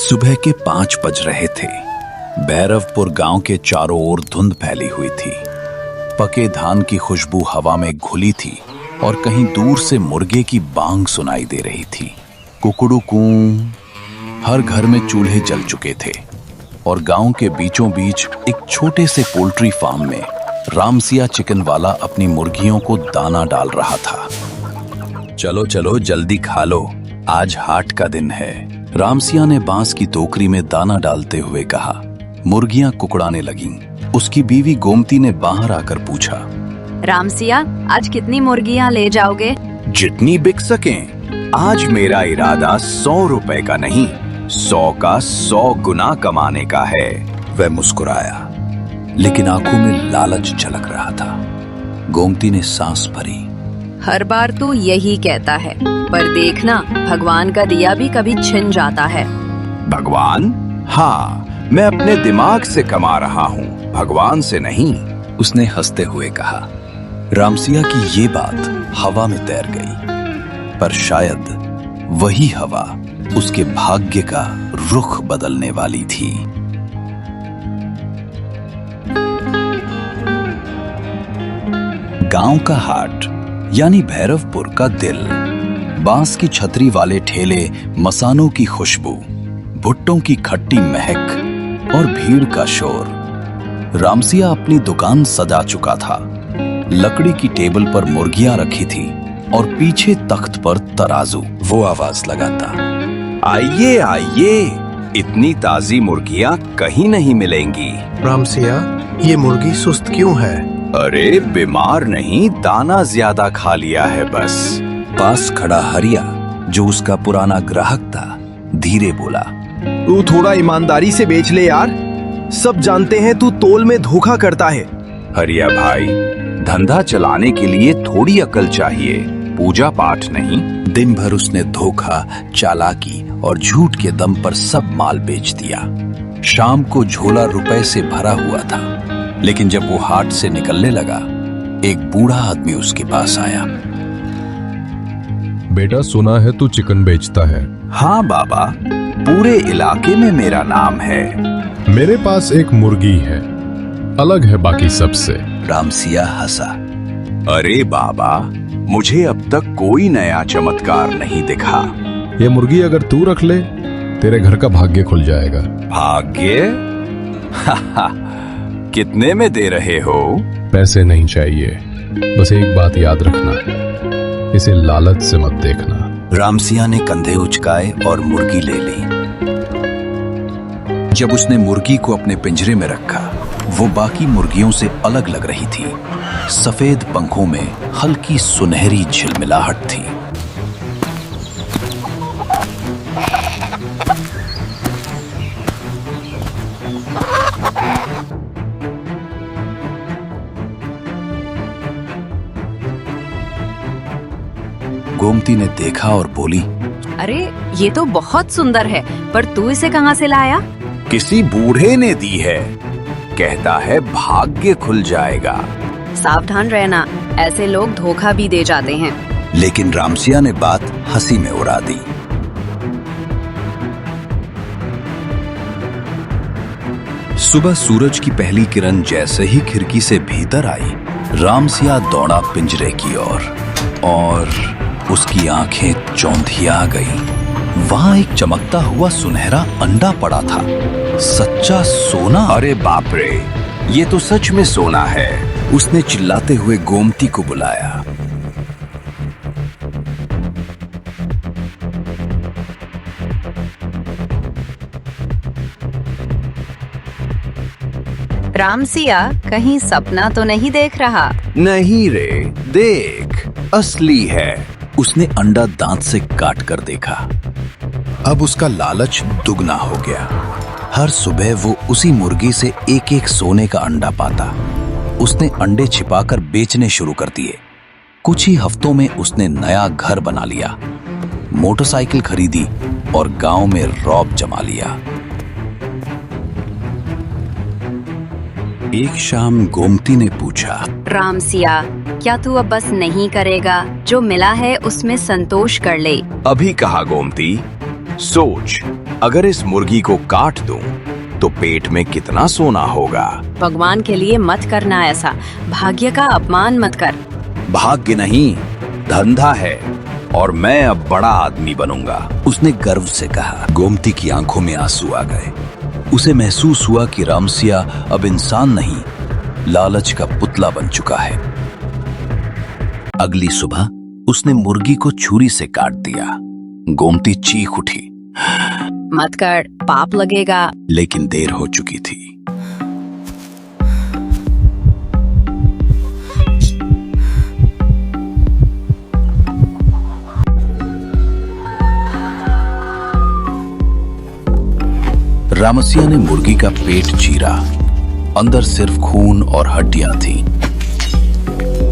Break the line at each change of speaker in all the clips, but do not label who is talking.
सुबह के 5 बज रहे थे। भैरवपुर गांव के चारों ओर धुंध फैली हुई थी। पके धान की खुशबू हवा में घुली थी और कहीं दूर से मुर्गे की बांग सुनाई दे रही थी। कुकड़ू कूं। हर घर में चूल्हे जल चुके थे और गांव के बीचों बीच एक छोटे से पोल्ट्री फार्म में रामसिया चिकन वाला अपनी मुर्गियों को दाना डाल रहा था। चलो चलो जल्दी खा लो, आज हाट का दिन है, रामसिया ने बांस की टोकरी में दाना डालते हुए कहा। मुर्गियां कुकड़ाने लगीं। उसकी बीवी गोमती ने बाहर आकर पूछा,
रामसिया, आज कितनी मुर्गियां ले जाओगे?
जितनी बिक सकें। आज मेरा इरादा 100 रुपए का नहीं, 100 का 100 गुना कमाने का है। वह मुस्कुराया, लेकिन आंखों में लालच झलक रहा था। गोमती ने सांस भरी।
हर बार तू यही कहता है, पर देखना भगवान का दिया भी कभी छिन जाता है।
भगवान? हाँ, मैं अपने दिमाग से कमा रहा हूँ, भगवान से नहीं, उसने हंसते हुए कहा। रामसिया की ये बात हवा में तैर गई, पर शायद वही हवा उसके भाग्य का रुख बदलने वाली थी। गांव का हाट यानी भैरवपुर का दिल। बांस की छतरी वाले ठेले, मसानों की खुशबू, भुट्टों की खट्टी महक और भीड़ का शोर। रामसिया अपनी दुकान सजा चुका था। लकड़ी की टेबल पर मुर्गियां रखी थी और पीछे तख्त पर तराजू। वो आवाज लगाता, आइए आइए, इतनी ताजी मुर्गियां कहीं नहीं मिलेंगी।
रामसिया, ये मुर्गी सुस्त क्यों है?
अरे बीमार नहीं, दाना ज्यादा खा लिया है बस। पास खड़ा हरिया, जो उसका पुराना ग्राहक था, धीरे बोला,
तू थोड़ा ईमानदारी से बेच ले यार, सब जानते हैं तू तोल में धोखा करता है।
हरिया भाई, धंधा चलाने के लिए थोड़ी अकल चाहिए, पूजा पाठ नहीं। दिन भर उसने धोखा, चालाकी और झूठ के दम पर सब माल बेच दिया। शाम को झोला रुपए से भरा हुआ था, लेकिन जब वो हाट से निकलने लगा, एक बूढ़ा आदमी उसके पास आया।
बेटा, सुना है तू चिकन बेचता है?
हाँ बाबा, पूरे इलाके में मेरा नाम है।
मेरे पास एक मुर्गी है, अलग है बाकी सबसे।
रामसिया हंसा। अरे बाबा, मुझे अब तक कोई नया चमत्कार नहीं दिखा।
ये मुर्गी अगर तू रख ले, तेरे घर का भाग्य खुल जाएगा।
भाग्य? कितने में दे रहे हो?
पैसे नहीं चाहिए, बस एक बात याद रखना, इसे लालच से मत देखना।
रामसिया ने कंधे उचकाए और मुर्गी ले ली। जब उसने मुर्गी को अपने पिंजरे में रखा, वो बाकी मुर्गियों से अलग लग रही थी। सफेद पंखों में हल्की सुनहरी झिलमिलाहट थी। गोमती ने देखा और बोली,
अरे ये तो बहुत सुंदर है, पर तू इसे कहाँ से लाया?
किसी बूढ़े ने दी है, कहता है भाग्य खुल जाएगा।
सावधान रहना, ऐसे लोग धोखा भी दे जाते हैं।
लेकिन रामसिया ने बात हंसी में उड़ा दी। सुबह सूरज की पहली किरण जैसे ही खिड़की से भीतर आई, रामसिया दौड़ा पिंजरे की ओर और उसकी आंखें चौंधिया गईं। वहां एक चमकता हुआ सुनहरा अंडा पड़ा था। सच्चा सोना। अरे बाप रे, ये तो सच में सोना है। उसने चिल्लाते हुए गोमती को बुलाया।
रामसिया, कहीं सपना तो नहीं देख रहा?
नहीं रे, देख, असली है। उसने अंडा दांत से काट कर देखा। अब उसका लालच दुगना हो गया। हर सुबह वो उसी मुर्गी से एक एक सोने का अंडा पाता। उसने अंडे छिपाकर बेचने शुरू कर दिए। कुछ ही हफ्तों में उसने नया घर बना लिया, मोटरसाइकिल खरीदी और गांव में रौब जमा लिया। एक शाम गोमती ने पूछा,
रामसिया, क्या तू अब बस नहीं करेगा? जो मिला है उसमें संतोष कर ले।
अभी कहा गोमती, सोच,
अगर इस मुर्गी को काट दूं, तो पेट में कितना सोना होगा।
भगवान के लिए मत करना ऐसा, भाग्य का अपमान मत कर।
भाग्य नहीं, धंधा है, और मैं अब बड़ा आदमी बनूंगा, उसने गर्व से कहा। गोमती की आंखों में आंसू आ गए। उसे महसूस हुआ कि रामसिया अब इंसान नहीं, लालच का पुतला बन चुका है। अगली सुबह उसने मुर्गी को छुरी से काट दिया। गोमती चीख उठी,
मत कर, पाप लगेगा।
लेकिन देर हो चुकी थी। रामसिया ने मुर्गी का पेट चीरा। अंदर सिर्फ खून और हड्डियां थीं।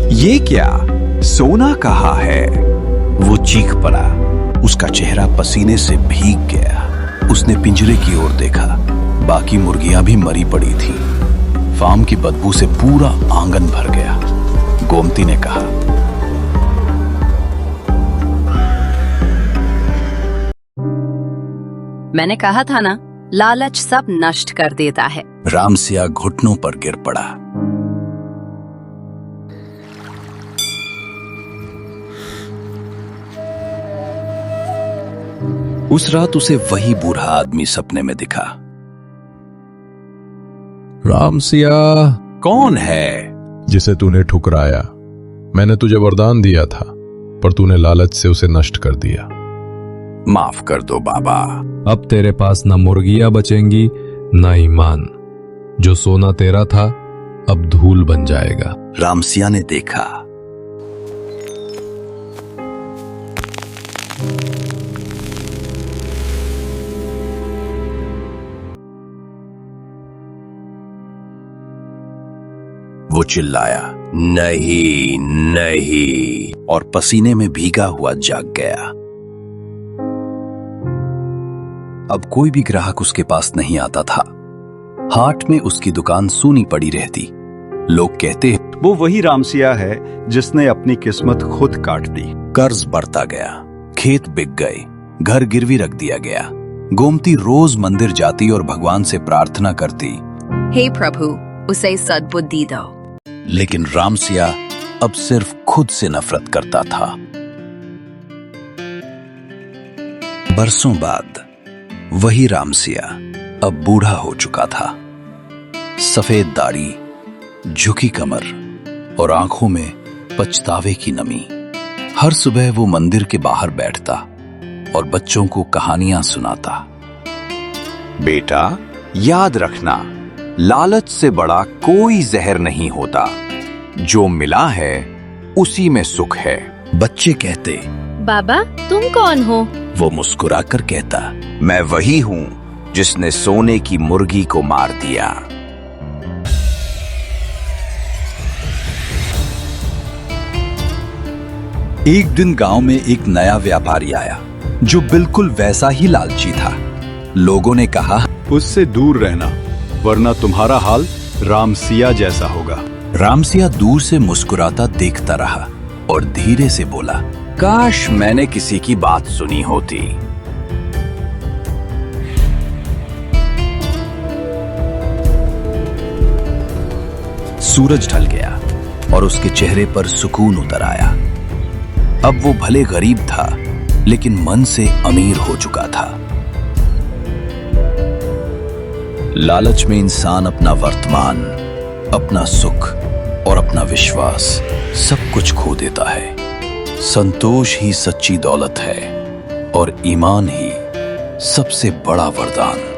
ये क्या? सोना कहाँ है?
वो चीख पड़ा। उसका चेहरा पसीने से भीग गया। उसने पिंजरे की ओर देखा। बाकी मुर्गियां भी मरी पड़ी थीं। फार्म की बदबू से पूरा आंगन भर गया। गोमती ने कहा,
मैंने कहा था ना, लालच सब नष्ट कर देता है।
रामसिया घुटनों पर गिर पड़ा। उस रात उसे वही बूढ़ा आदमी सपने में दिखा।
रामसिया,
कौन है?
जिसे तूने ठुकराया। मैंने तुझे वरदान दिया था, पर तूने लालच से उसे नष्ट कर दिया।
माफ कर दो बाबा।
अब तेरे पास न मुर्गियां बचेंगी न ईमान। जो सोना तेरा था अब धूल बन जाएगा।
रामसिया ने देखा। वो चिल्लाया, नहीं नहीं, और पसीने में भीगा हुआ जाग गया। अब कोई भी ग्राहक उसके पास नहीं आता था। हाट में उसकी दुकान सूनी पड़ी रहती। लोग कहते,
वो वही रामसिया है जिसने अपनी किस्मत खुद काट दी।
कर्ज बढ़ता गया, खेत बिक गए, घर गिरवी रख दिया गया। गोमती रोज मंदिर जाती और भगवान से प्रार्थना करती,
हे प्रभु, उसे सद्बुद्धि दो।
लेकिन रामसिया अब सिर्फ खुद से नफरत करता था। बरसों बाद वही रामसिया अब बूढ़ा हो चुका था। सफेद दाढ़ी, झुकी कमर और आंखों में पछतावे की नमी। हर सुबह वो मंदिर के बाहर बैठता और बच्चों को कहानियां सुनाता।
बेटा, याद रखना, लालच से बड़ा कोई जहर नहीं होता। जो मिला है उसी में सुख है।
बच्चे कहते,
बाबा तुम कौन हो?
वो मुस्कुराकर कहता,
मैं वही हूं जिसने सोने की मुर्गी को मार दिया।
एक दिन गांव में एक नया व्यापारी आया जो बिल्कुल वैसा ही लालची था। लोगों ने कहा,
उससे दूर रहना, वरना तुम्हारा हाल रामसिया जैसा होगा।
रामसिया दूर से मुस्कुराता देखता रहा और धीरे से बोला,
काश मैंने किसी की बात सुनी होती।
सूरज ढल गया और उसके चेहरे पर सुकून उतर आया। अब वो भले गरीब था, लेकिन मन से अमीर हो चुका था। लालच में इंसान अपना वर्तमान, अपना सुख और अपना विश्वास सब कुछ खो देता है। संतोष ही सच्ची दौलत है और ईमान ही सबसे बड़ा वरदान।